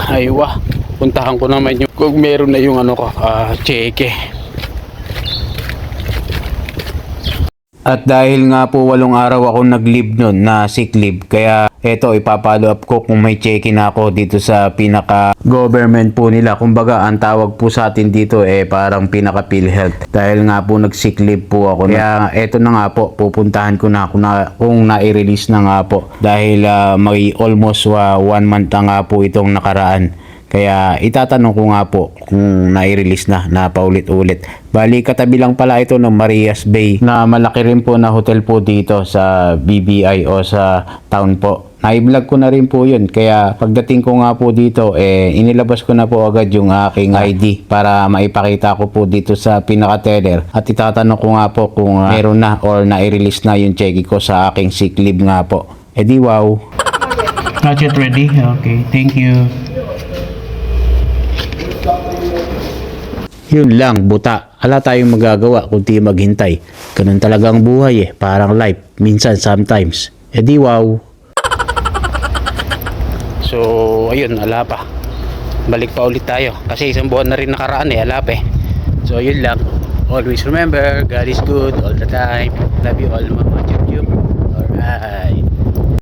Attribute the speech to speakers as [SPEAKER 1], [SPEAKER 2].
[SPEAKER 1] aywa, puntahan ko naman yung kung meron na yung ano ko, cheque. At dahil nga po 8 araw ako nag-leave nun na sick leave, kaya eto ipapalo up ko kung may check-in ako dito sa pinaka government po nila. Kumbaga ang tawag po sa atin dito parang pinaka PhilHealth. Dahil nga po nag-sick leave po ako. Kaya eto na nga po, pupuntahan ko na kung na-release na nga po. Dahil may almost 1 month na nga po itong nakaraan. Kaya itatanong ko nga po kung na-release na paulit-ulit. Bali katabi lang pala ito ng Marias Bay na malaki rin po na hotel po dito sa BBI o sa town po. Na-vlog ko na rin po yun. Kaya pagdating ko nga po dito, inilabas ko na po agad yung aking ID para maipakita ko po dito sa pinaka-teller. At itatanong ko nga po kung meron na or na-release na yung check ko sa aking sick leave nga po. Di wow. Not yet ready? Okay, thank you. Yun lang, buta. Ala tayong magagawa kundi maghintay. Ganun talagang buhay parang life. Minsan, sometimes. Di wow. So, ayun, ala pa. Balik pa ulit tayo. Kasi 1 buwan na rin nakaraan ala pa So, yun lang. Always remember, God is good all the time. Love you all mga YouTube. Alright.